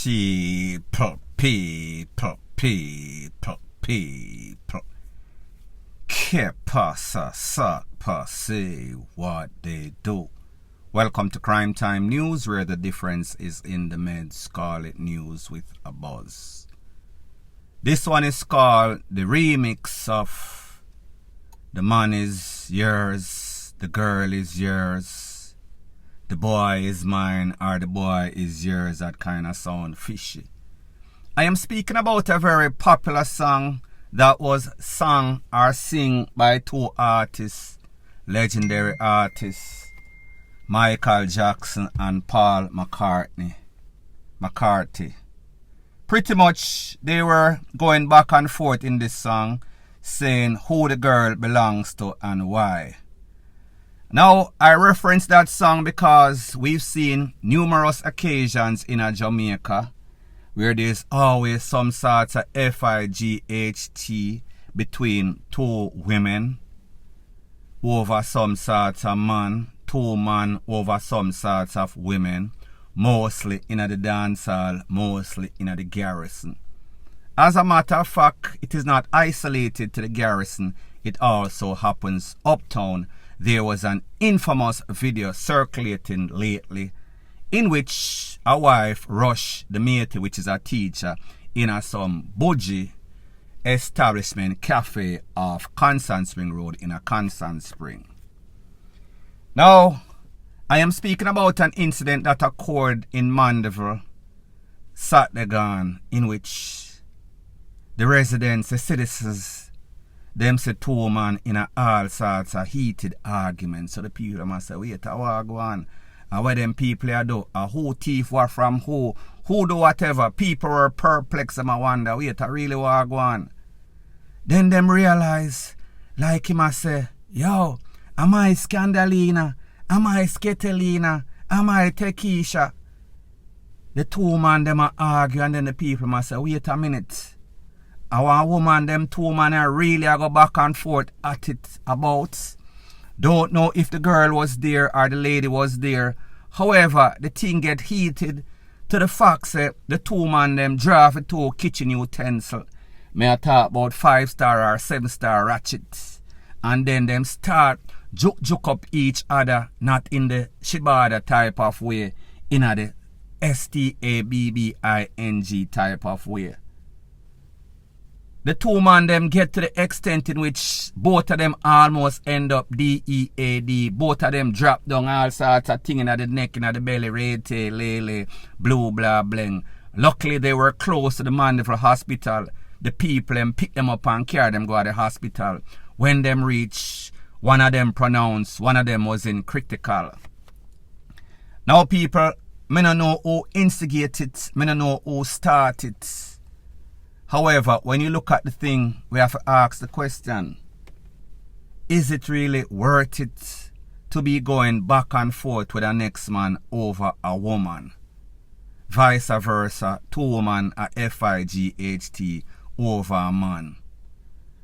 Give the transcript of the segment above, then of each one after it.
People. Que pasa, suck, say what they do. Welcome to Crime Time News, where the difference is in the meds. Call it news with a buzz. This one is called the remix of The Man Is Yours, The Girl Is Yours, The Boy Is Mine, or The Boy Is Yours. That kind of sound fishy. I am speaking about a very popular song that was sung or sing by two artists, legendary artists, Michael Jackson and Paul McCartney. Pretty much they were going back and forth in this song, saying who the girl belongs to and why. Now, I reference that song because we've seen numerous occasions in Jamaica where there's always some sorts of FIGHT between two women over some sorts of man, two men over some sorts of women, mostly in the dancehall, mostly in the garrison. As a matter of fact, it is not isolated to the garrison, it also happens uptown. There was an infamous video circulating lately in which a wife rushed the matey, which is a teacher, in some bougie establishment cafe off Constant Spring Road in a Constant Spring. Now, I am speaking about an incident that occurred in Mandeville, Saturday gone, in which the residents, the citizens, them say two man in all sorts of heated arguments. So the people must say, wait, what go on? And what them people are do? Who thief what from who do whatever. People were perplexed and I wonder, wait, really what go on? Then them realize, like him I say, yo, am I Scandalina? Am I Sketelina? Am I Tekisha? The two man them are argue and then the people must say, wait a minute. Our woman, them two men are really go back and forth at it about. Don't know if the girl was there or the lady was there. However, the thing get heated to the fact that the two man them draw for two kitchen utensil. May I talk about 5-star or 7-star ratchets. And then them start juke up each other, not in the shibada type of way, in the STABBING type of way. The two man them get to the extent in which both of them almost end up DEAD. Both of them drop down all sorts of things in the neck, in the belly, rete, lele, blue, blah, bling. Luckily they were close to the Mandeville hospital. The people them pick them up and carry them go to the hospital. When them reach, one of them pronounced, one of them was in critical. Now people, me don't know who instigated it, me don't know who started it. However, when you look at the thing, we have to ask the question, is it really worth it to be going back and forth with the next man over a woman? Vice versa, two women are FIGHT over a man.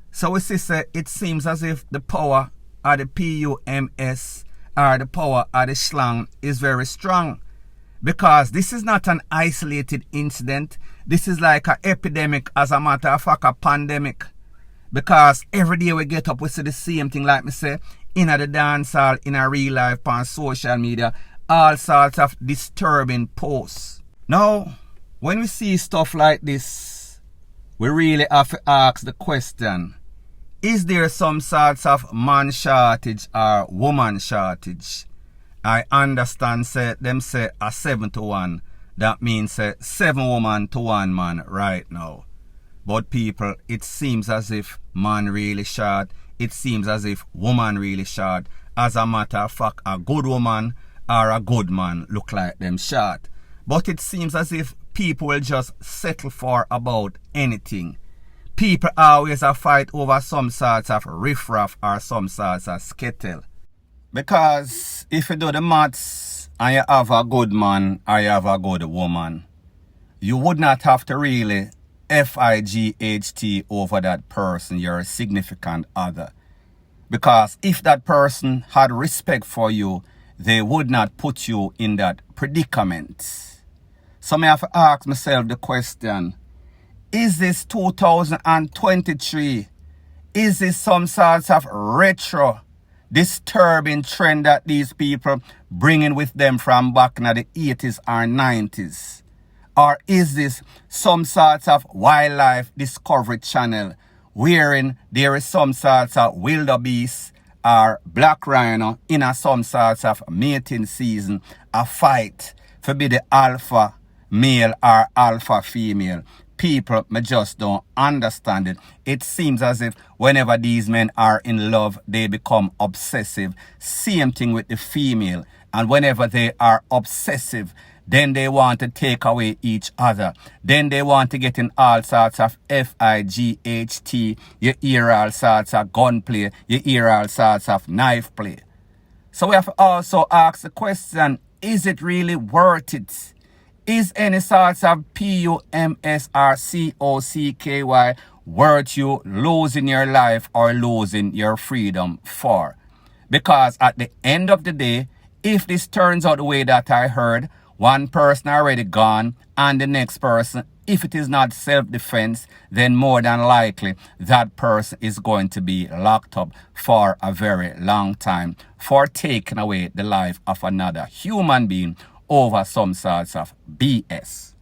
So we see, it seems as if the power of the PUMS or the power of the slang is very strong. Because this is not an isolated incident. This is like an epidemic, as a matter of fact, a pandemic. Because every day we get up, we see the same thing, like me say, in the dancehall, in a real life, on social media, all sorts of disturbing posts. Now, when we see stuff like this, we really have to ask the question, is there some sorts of man shortage or woman shortage? I understand them say a 7 to 1. That means 7 women to 1 man right now. But people, it seems as if man really short. It seems as if woman really short. As a matter of fact, a good woman or a good man look like them short. But it seems as if people will just settle for about anything. People always fight over some sorts of riffraff or some sorts of skittle. Because if you do the maths and you have a good man or you have a good woman, you would not have to really FIGHT over that person, your significant other. Because if that person had respect for you, they would not put you in that predicament. So I have to ask myself the question, is this 2023? Is this some sort of retro, disturbing trend that these people bringing with them from back in the 80s or 90s? Or is this some sort of wildlife discovery channel wherein there is some sort of wildebeest or black rhino in a some sort of mating season, a fight for be the alpha male or alpha female? People me just don't understand it. It seems as if whenever these men are in love, they become obsessive. Same thing with the female. And whenever they are obsessive, then they want to take away each other. Then they want to get in all sorts of fight. You hear all sorts of gunplay. You hear all sorts of knife play. So we have to also ask the question, is it really worth it? Is any sorts of PUMS or COCKY worth you losing your life or losing your freedom for? Because at the end of the day, if this turns out the way that I heard, one person already gone and the next person, if it is not self-defense, then more than likely that person is going to be locked up for a very long time for taking away the life of another human being over some sorts of BS.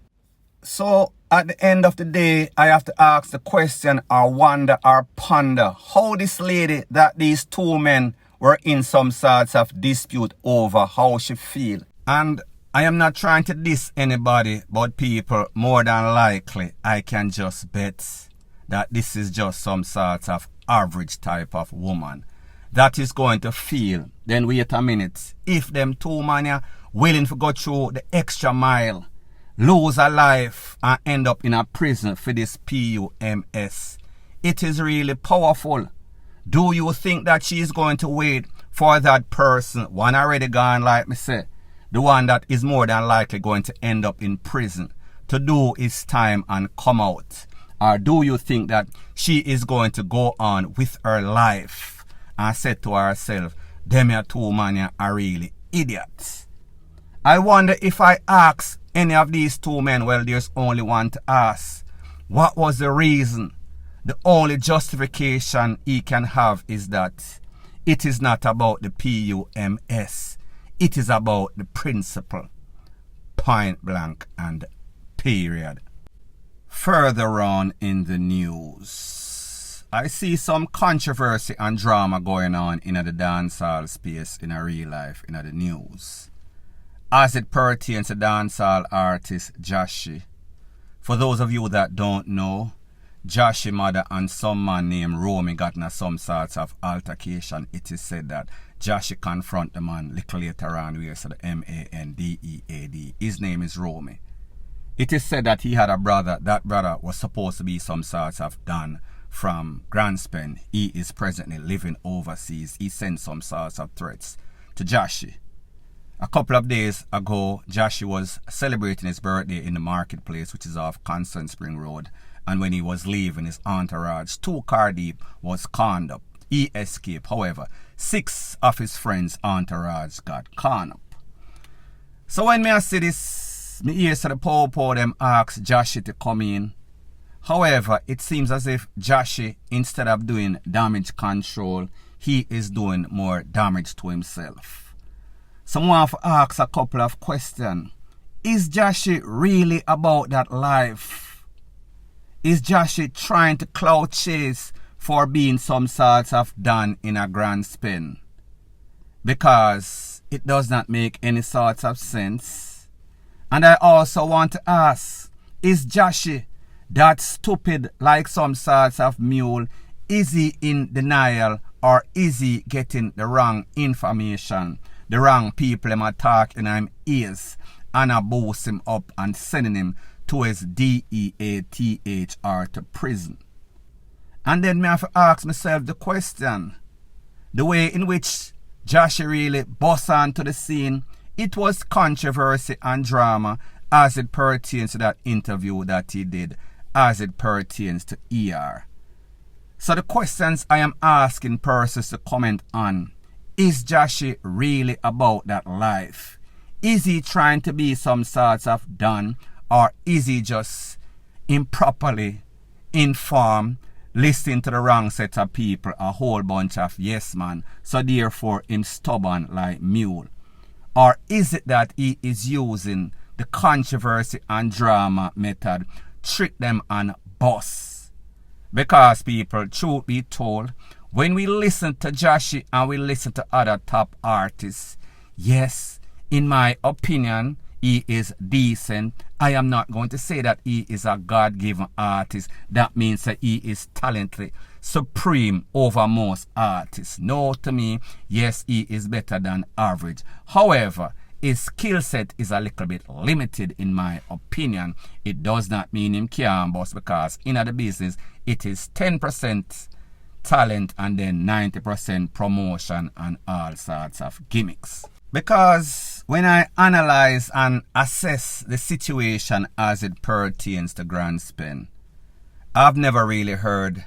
So at the end of the day, I have to ask the question or wonder or ponder how this lady that these two men were in some sorts of dispute over how she feel. And I am not trying to diss anybody, but people, more than likely, I can just bet that this is just some sort of average type of woman that is going to feel, then wait a minute, if them two man are willing to go through the extra mile, lose a life and end up in a prison for this PUMS, it is really powerful. Do you think that she is going to wait for that person, one already gone like me say, the one that is more than likely going to end up in prison, to do his time and come out? Or do you think that she is going to go on with her life and say to herself, them here two man are really idiots? I wonder if I ask any of these two men, well, there's only one to ask, what was the reason? The only justification he can have is that it is not about the PUMS. It is about the principle. Point blank and period. Further on in the news, I see some controversy and drama going on in the dancehall space in a real life, in the news, as it pertains to dancehall artist Jahshii. For those of you that don't know, Jahshii mother and some man named Romy got in some sorts of altercation. It is said that Jahshii confront the man little later on where so the MANDEAD. His name is Romy. It is said that he had a brother. That brother was supposed to be some sort of Don from Grandspen. He is presently living overseas. He sent some sorts of threats to Jahshii. A couple of days ago, Jahshii was celebrating his birthday in the marketplace, which is off Constant Spring Road. And when he was leaving, his entourage, 2 car deep, was conned up. He escaped. However, 6 of his friends' entourage got conned up. So when I see this, me hear so the po them ask Jahshii to come in. However, it seems as if Jahshii, instead of doing damage control, he is doing more damage to himself. Someone have asked a couple of questions. Is Jahshii really about that life? Is Jahshii trying to clout chase for being some sort of Don in a grand spin? Because it does not make any sort of sense. And I also want to ask, is Jahshii that stupid like some sort of mule? Is he in denial or is he getting the wrong information? The wrong people are talking in his ears and I boost him up and sending him to his DEATHR to prison. And then me have to ask myself the question, the way in which Jahshii really bust onto the scene, it was controversy and drama as it pertains to that interview that he did, as it pertains to ER. So the questions I am asking persons to comment on, is Jahshii really about that life? Is he trying to be some sort of Don? Or is he just improperly informed, listening to the wrong set of people, a whole bunch of yes man, so therefore him stubborn like mule? Or is it that he is using the controversy and drama method, trick them and boss? Because people, truth be told, when we listen to Jahshii and we listen to other top artists, yes, in my opinion, he is decent. I am not going to say that he is a God-given artist. That means that he is talented, supreme over most artists. No, to me, yes, he is better than average. However, his skill set is a little bit limited in my opinion. It does not mean him can't boss, because in the business, it is 10% talent and then 90% promotion and all sorts of gimmicks. Because when I analyze and assess the situation as it pertains to Grand Spin, I've never really heard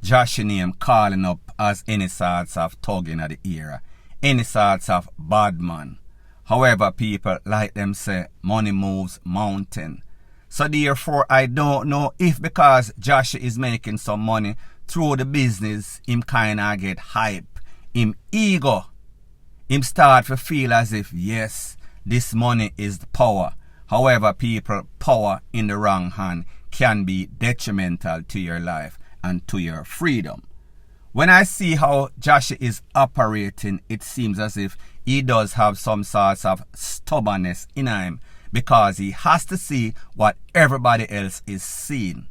Jahshii name calling up as any sorts of tugging at the ear, any sorts of bad man. However, people like them say, money moves mountain. So therefore, I don't know if because Jahshii is making some money through the business, him kinda get hype, him ego, him start to feel as if, yes, this money is the power. However, people, power in the wrong hand can be detrimental to your life and to your freedom. When I see how Jahshii is operating, it seems as if he does have some sorts of stubbornness in him, because he has to see what everybody else is seeing.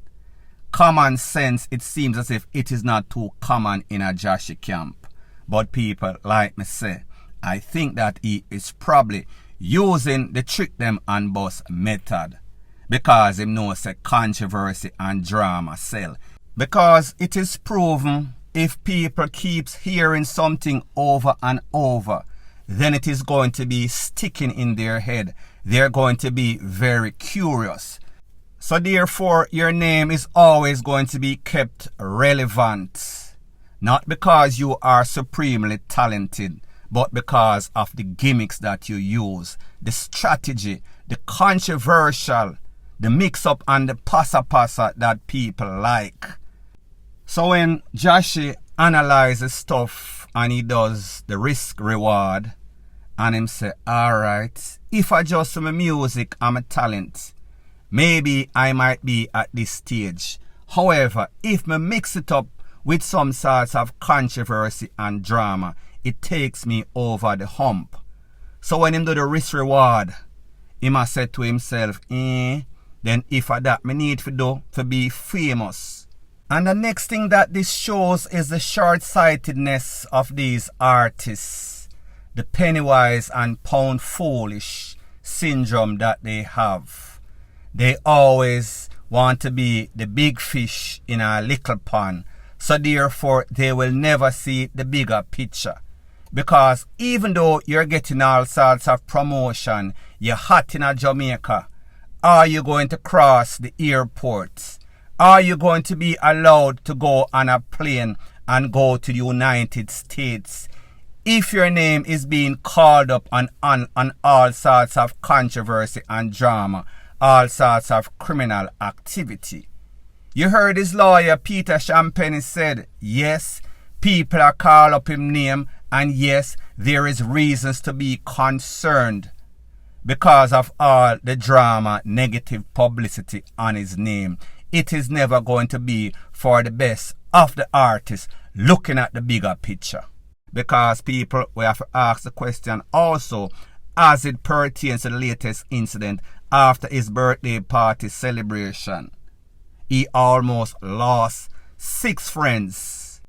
Common sense, it seems as if it is not too common in a Jahshii camp. But people, like me say, I think that he is probably using the trick them and bust method, because he knows that controversy and drama sell. Because it is proven, if people keeps hearing something over and over, then it is going to be sticking in their head. They're going to be very curious. So therefore, your name is always going to be kept relevant. Not because you are supremely talented, but because of the gimmicks that you use, the strategy, the controversial, the mix-up and the passa that people like. So when Jahshii analyzes stuff and he does the risk-reward, and him say, alright, if I just my music and my talent, maybe I might be at this stage. However, if me mix it up with some sorts of controversy and drama, it takes me over the hump. So when him do the risk-reward, he must say to himself, then if I that me need to do to be famous. And the next thing that this shows is the short-sightedness of these artists. The penny-wise and pound-foolish syndrome that they have. They always want to be the big fish in a little pond. So therefore, they will never see the bigger picture. Because even though you're getting all sorts of promotion, you're hot in a Jamaica, are you going to cross the airports? Are you going to be allowed to go on a plane and go to the United States? If your name is being called up on all sorts of controversy and drama, all sorts of criminal activity. You heard his lawyer Peter Champagne said, yes, people are called up him name, and yes, there is reasons to be concerned because of all the drama, negative publicity on his name. It is never going to be for the best of the artist looking at the bigger picture. Because people, we have to ask the question also as it pertains to the latest incident after his birthday party celebration. He almost lost 6 friends.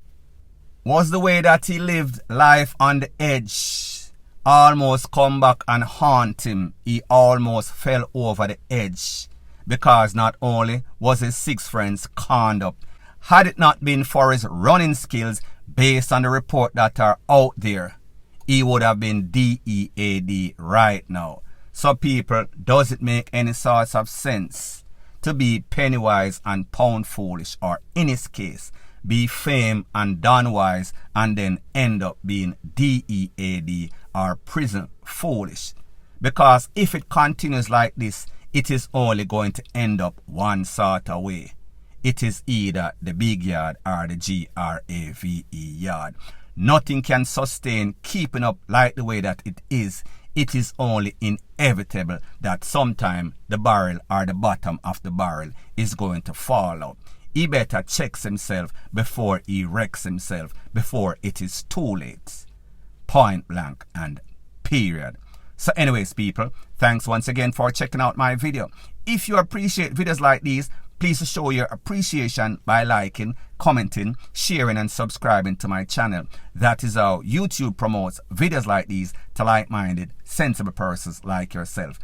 Was the way that he lived life on the edge almost come back and haunt him. He almost fell over the edge. Because not only was his 6 friends conned up, had it not been for his running skills, based on the report that are out there, he would have been DEAD right now. So people, does it make any sorts of sense to be penny wise and pound foolish, or in his case, be fame and done wise and then end up being DEAD or prison foolish? Because if it continues like this, it is only going to end up one sort of way. It is either the big yard or the GRAVE yard. Nothing can sustain keeping up like the way that it is. It is only inevitable that sometime the barrel or the bottom of the barrel is going to fall out. He better checks himself before he wrecks himself, before it is too late. Point blank and period. So anyways, people, thanks once again for checking out my video. If you appreciate videos like these, please show your appreciation by liking, commenting, sharing and subscribing to my channel. That is how YouTube promotes videos like these to like-minded, sensible persons like yourself.